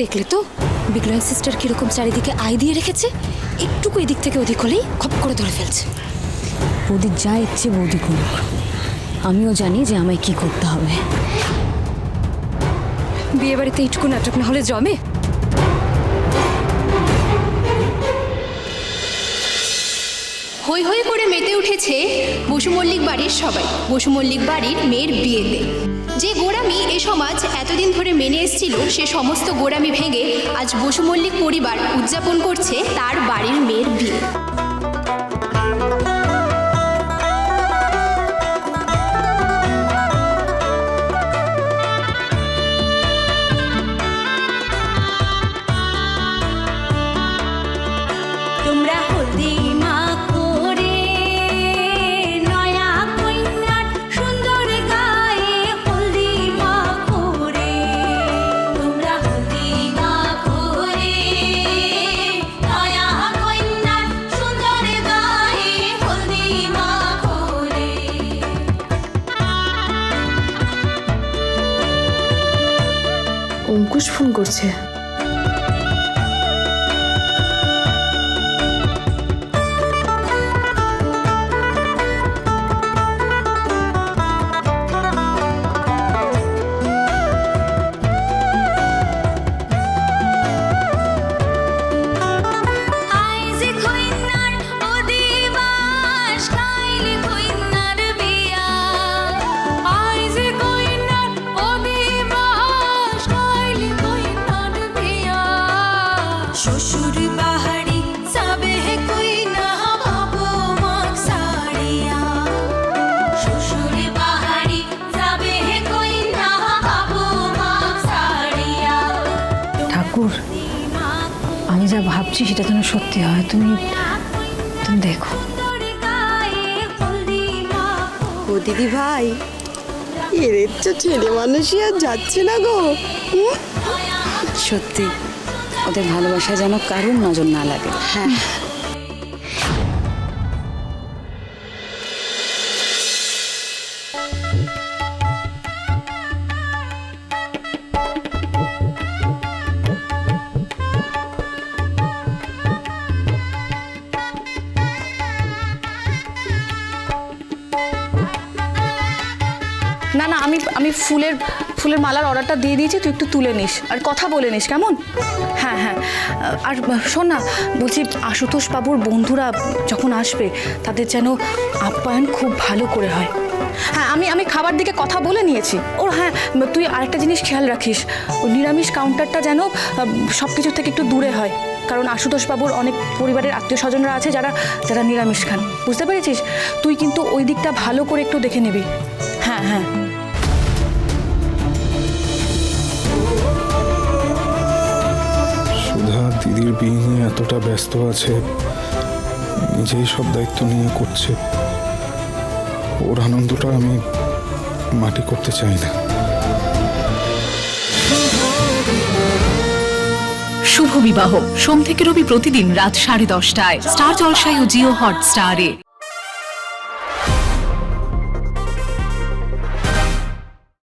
দেখলে তো বিগ্লয়েন সিস্টার কিরকম চারিদিকে আই দিয়ে রেখেছে, একটুকু এদিক থেকে ওদিক হলেই খপ করে ধরে ফেলছে। বৌদির যা ইচ্ছে বৌদি করুক, আমিও জানি যে আমায় কি করতে হবে। বিয়ে বাড়িতে এইটুকু নাটক না হলে জমে? হই হই করে মেতে উঠেছে বসু মল্লিক বাড়ির সবাই বসু মল্লিক বাড়ির মেয়ের বিয়েতে। যে গোঁড়ামি এ সমাজ এতদিন ধরে মেনে এসেছিল, সে সমস্ত গোঁড়ামি ভেঙে আজ বসু মল্লিক পরিবার উদযাপন করছে তার বাড়ির মেয়ের বিয়ে। অঙ্কুশ ফোন করছে। আমি যা ভাবছি সেটা যেন সত্যি হয়, তুমি দেখো। ও দিদি ভাই, এর তো ছেলে মানুষই আর যাচ্ছে না গো। সত্যি ওদের ভালোবাসা যেন কারোর নজর না লাগে। হ্যাঁ, না না, আমি ফুলের মালার অর্ডারটা দিয়ে দিয়েছি, তুই একটু তুলে নিস আর কথা বলে নিস, কেমন? হ্যাঁ হ্যাঁ, আর শোন না, বলছি আশুতোষ বাবুর বন্ধুরা যখন আসবে তাদের যেন আপ্যায়ন খুব ভালো করে হয়। হ্যাঁ, আমি খাবার দিকে কথা বলে নিয়েছি ওর। হ্যাঁ, তুই আরেকটা জিনিস খেয়াল রাখিস, ওই নিরামিষ কাউন্টারটা যেন সব কিছু থেকে একটু দূরে হয়, কারণ আশুতোষ বাবুর অনেক পরিবারের আত্মীয় স্বজনরা আছে যারা নিরামিষ খান, বুঝতে পেরেছিস? তুই কিন্তু ওই দিকটা ভালো করে একটু দেখে নিবি। হ্যাঁ হ্যাঁ। সুধা দিদির বিয়ে নিয়ে এতটা ব্যস্ত আছে, নিজেই সব দায়িত্ব নিয়ে করছে, ওর আনন্দটা আমি মাটি করতে চাই না। শুভ বিবাহ সোম থেকে রবি প্রতিদিন রাত 10:30টায় স্টার জলসায় ও জিও হটস্টারে।